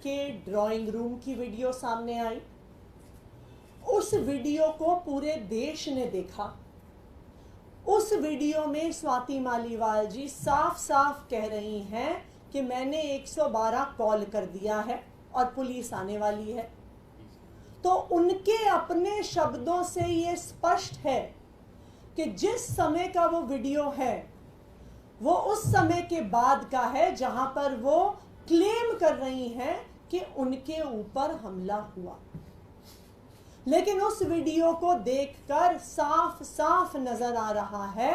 के drawing room की video सामने आई। उस वीडियो को पूरे देश ने देखा। उस वीडियो में स्वाति मालीवाल जी साफ साफ कह रही हैं कि मैंने 112 कॉल कर दिया है और पुलिस आने वाली है। तो उनके अपने शब्दों से ये स्पष्ट है कि जिस समय का वो वीडियो है वो उस समय के बाद का है जहां पर वो क्लेम कर रही हैं कि उनके ऊपर हमला हुआ। लेकिन उस वीडियो को देखकर साफ साफ नजर आ रहा है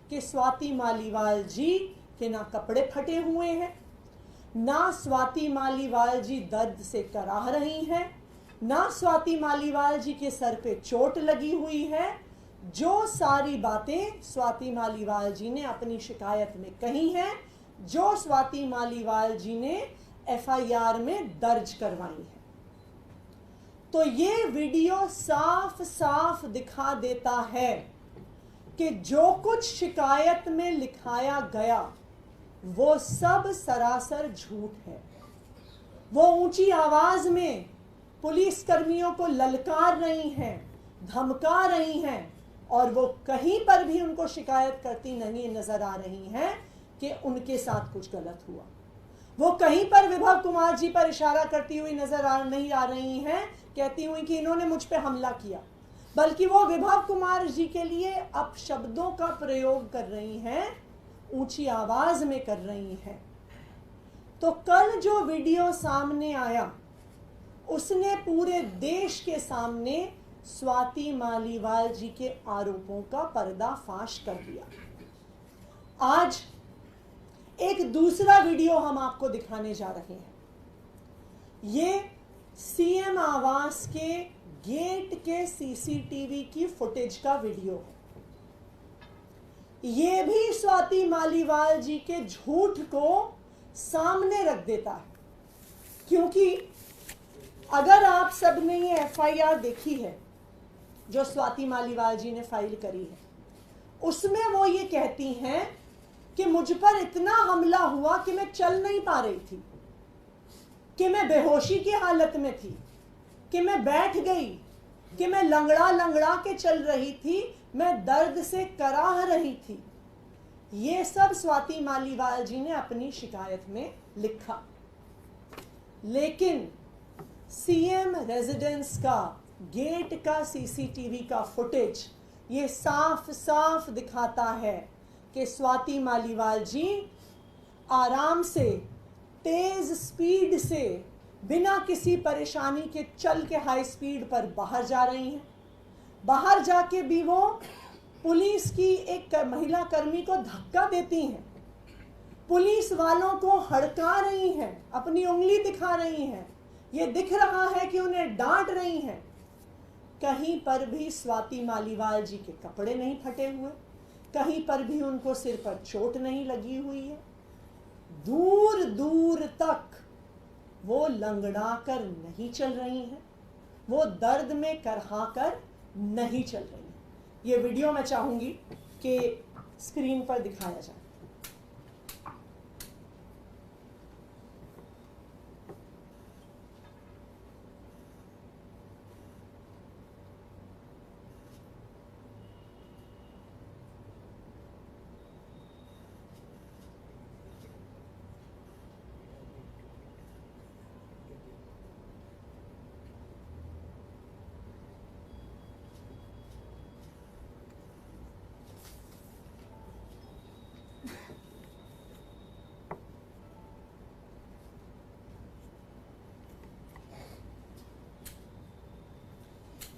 कि स्वाति मालीवाल जी के ना कपड़े फटे हुए हैं, ना स्वाति मालीवाल जी दर्द से कराह रही हैं, ना स्वाति मालीवाल जी के सर पे चोट लगी हुई है। जो सारी बातें स्वाति मालीवाल जी ने अपनी शिकायत में कही हैं, जो स्वाति मालीवाल जी ने एफआईआर में दर्ज करवाई है, तो ये वीडियो साफ साफ दिखा देता है कि जो कुछ शिकायत में लिखाया गया वो सब सरासर झूठ है। वो ऊंची आवाज में पुलिस कर्मियों को ललकार रही हैं, धमका रही हैं और वो कहीं पर भी उनको शिकायत करती नहीं नजर आ रही हैं कि उनके साथ कुछ गलत हुआ। वो कहीं पर विभव कुमार जी पर इशारा करती हुई नहीं आ रही हैं, कहती हुई कि इन्होंने मुझ पे हमला किया, बल्कि वो विभव कुमार जी के लिए अपशब्दों का प्रयोग कर रही हैं, ऊंची आवाज में कर रही हैं। तो कल जो वीडियो सामने आया उसने पूरे देश के सामने स्वाति मालीवाल जी के आरोपों का पर्दाफाश कर दिया। आज एक दूसरा वीडियो हम आपको दिखाने जा रहे हैं। ये सीएम आवास के गेट के सीसीटीवी की फुटेज का वीडियो है। ये भी स्वाति मालीवाल जी के झूठ को सामने रख देता है, क्योंकि अगर आप सबने ये एफआईआर देखी है जो स्वाति मालीवाल जी ने फाइल करी है, उसमें वो ये कहती हैं कि मुझ पर इतना हमला हुआ कि मैं चल नहीं पा रही थी, कि मैं बेहोशी की हालत में थी, कि मैं बैठ गई, कि मैं लंगड़ा लंगड़ा के चल रही थी, मैं दर्द से कराह रही थी। ये सब स्वाति मालीवाल जी ने अपनी शिकायत में लिखा। लेकिन सीएम रेजिडेंस का गेट का सीसीटीवी का फुटेज ये साफ साफ दिखाता है कि स्वाति मालीवाल जी आराम से, तेज स्पीड से, बिना किसी परेशानी के चल के हाई स्पीड पर बाहर जा रही हैं। बाहर जाके भी वो पुलिस की एक महिला कर्मी को धक्का देती हैं, पुलिस वालों को हड़का रही हैं, अपनी उंगली दिखा रही हैं, ये दिख रहा है कि उन्हें डांट रही हैं। कहीं पर भी स्वाति मालीवाल जी के कपड़े नहीं फटे हुए, कहीं पर भी उनको सिर पर चोट नहीं लगी हुई है। दूर दूर तक वो लंगड़ा कर नहीं चल रही हैं, वो दर्द में करहा कर नहीं चल रही हैं। ये वीडियो मैं चाहूंगी कि स्क्रीन पर दिखाया जाए।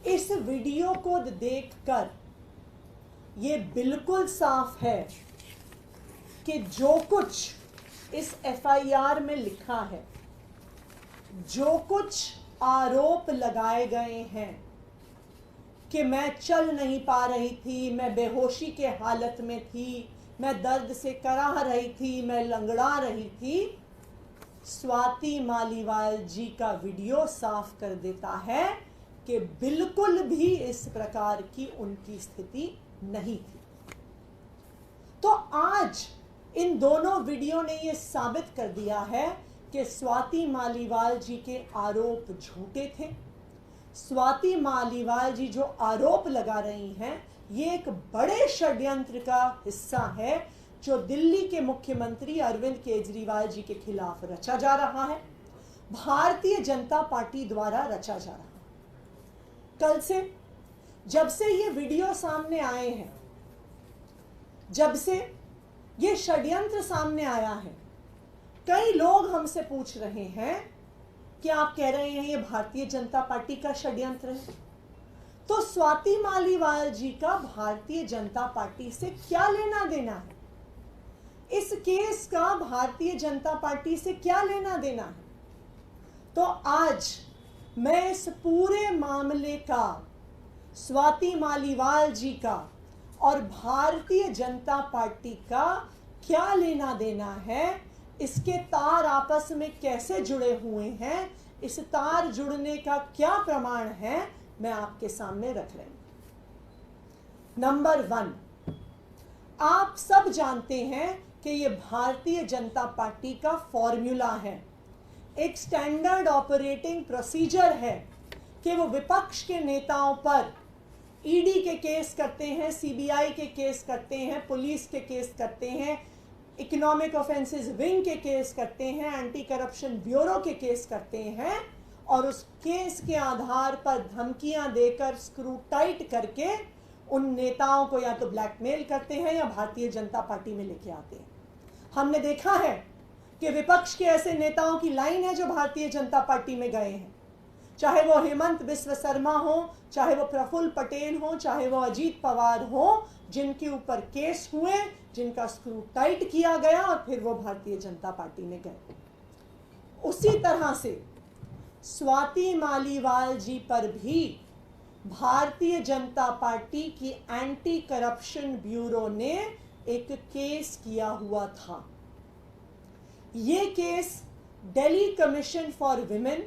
इस वीडियो को देखकर ये बिल्कुल साफ है कि जो कुछ इस एफआईआर में लिखा है, जो कुछ आरोप लगाए गए हैं कि मैं चल नहीं पा रही थी, मैं बेहोशी के हालत में थी, मैं दर्द से कराह रही थी, मैं लंगड़ा रही थी, स्वाति मालीवाल जी का वीडियो साफ कर देता है कि बिल्कुल भी इस प्रकार की उनकी स्थिति नहीं थी। तो आज इन दोनों वीडियो ने यह साबित कर दिया है कि स्वाति मालीवाल जी के आरोप झूठे थे। स्वाति मालीवाल जी जो आरोप लगा रही हैं, ये एक बड़े षड्यंत्र का हिस्सा है जो दिल्ली के मुख्यमंत्री अरविंद केजरीवाल जी के खिलाफ रचा जा रहा है, भारतीय जनता पार्टी द्वारा रचा जा रहा है। कल से, जब से ये वीडियो सामने आए हैं, जब से ये षड्यंत्र सामने आया है, कई लोग हमसे पूछ रहे हैं कि आप कह रहे हैं ये भारतीय जनता पार्टी का षड्यंत्र है, तो स्वाति मालीवाल जी का भारतीय जनता पार्टी से क्या लेना देना है? इस केस का भारतीय जनता पार्टी से क्या लेना देना है? तो आज मैं इस पूरे मामले का स्वाति मालीवाल जी का और भारतीय जनता पार्टी का क्या लेना देना है, इसके तार आपस में कैसे जुड़े हुए हैं, इस तार जुड़ने का क्या प्रमाण है, मैं आपके सामने रख रही हूं। नंबर 1, आप सब जानते हैं कि ये भारतीय जनता पार्टी का फॉर्मूला है, एक स्टैंडर्ड ऑपरेटिंग प्रोसीजर है कि वो विपक्ष के नेताओं पर ईडी के केस करते हैं, सीबीआई के केस करते हैं, पुलिस के केस करते हैं, इकोनॉमिक ऑफेंसेस विंग के केस करते हैं, एंटी करप्शन ब्यूरो के केस करते हैं, और उस केस के आधार पर धमकियां देकर स्क्रू टाइट करके उन नेताओं को या तो ब्लैकमेल करते हैं या भारतीय जनता पार्टी में लेके आते हैं। हमने देखा है कि विपक्ष के ऐसे नेताओं की लाइन है जो भारतीय जनता पार्टी में गए हैं, चाहे वो हेमंत बिस्व शर्मा हो, चाहे वो प्रफुल्ल पटेल हो, चाहे वो अजीत पवार हो, जिनके ऊपर केस हुए, जिनका स्क्रू टाइट किया गया और फिर वो भारतीय जनता पार्टी में गए। उसी तरह से स्वाति मालीवाल जी पर भी भारतीय जनता पार्टी की एंटी करप्शन ब्यूरो ने एक केस किया हुआ था। ये case Delhi commission for women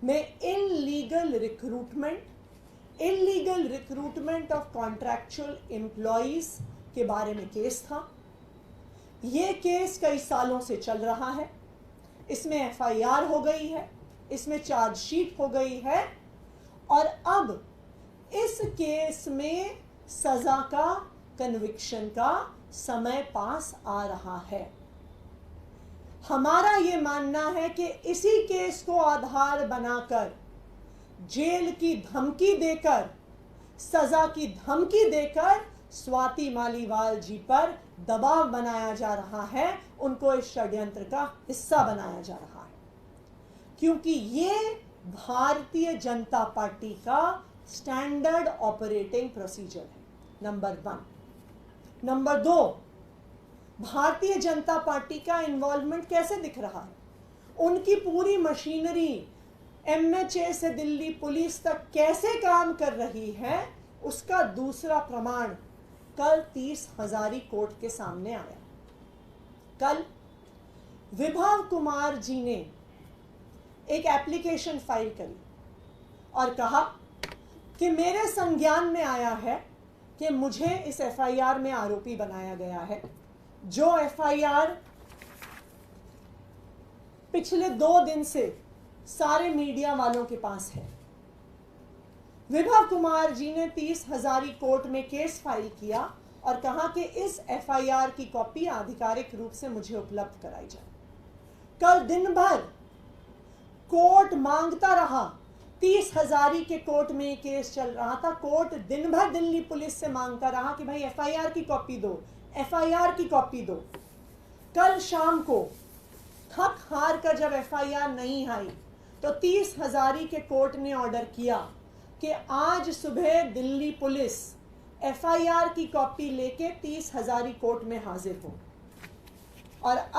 में illegal recruitment of contractual employees के बारे में केस था। ये केस कई सालों से चल रहा है, इसमें एफआईआर हो गई है, इसमें चार्जशीट हो गई है, और अब इस केस में सजा का, कन्विक्शन का समय पास आ रहा है। हमारा ये मानना है कि इसी केस को आधार बनाकर जेल की धमकी देकर, सजा की धमकी देकर स्वाति मालीवाल जी पर दबाव बनाया जा रहा है, उनको इस षड्यंत्र का हिस्सा बनाया जा रहा है, क्योंकि ये भारतीय जनता पार्टी का स्टैंडर्ड ऑपरेटिंग प्रोसीजर है। Number 1। Number 2, Bharatiya Janata party का इन्वॉल्वमेंट कैसे दिख रहा है? उनकी पूरी मशीनरी एमएचए से दिल्ली पुलिस तक कैसे काम कर रही है, उसका दूसरा प्रमाण कल 30 हजारी कोर्ट के सामने आया। कल विभव कुमार जी ने एक एप्लीकेशन फाइल करी और कहा कि मेरे संज्ञान में आया है कि मुझे इस एफआईआर में आरोपी बनाया गया है, जो एफआईआर पिछले 2 दिन से सारे मीडिया वालों के पास है। विभव कुमार जी ने 30 हजारी कोर्ट में केस फाइल किया और कहा कि इस एफआईआर की कॉपी आधिकारिक रूप से मुझे उपलब्ध कराई जाए। कल दिन भर कोर्ट मांगता रहा, 30 हजारी के कोर्ट में केस चल रहा था, कोर्ट दिन भर दिल्ली पुलिस से मांगता रहा कि भाई एफआईआर की कॉपी दो, एफआईआर की कॉपी दो। कल शाम को थक हार कर जब एफआईआर नहीं आई तो 30 हजारी के कोर्ट ने ऑर्डर किया कि आज सुबह दिल्ली पुलिस एफआईआर की कॉपी लेके 30 हजारी कोर्ट में हाजिर हो। और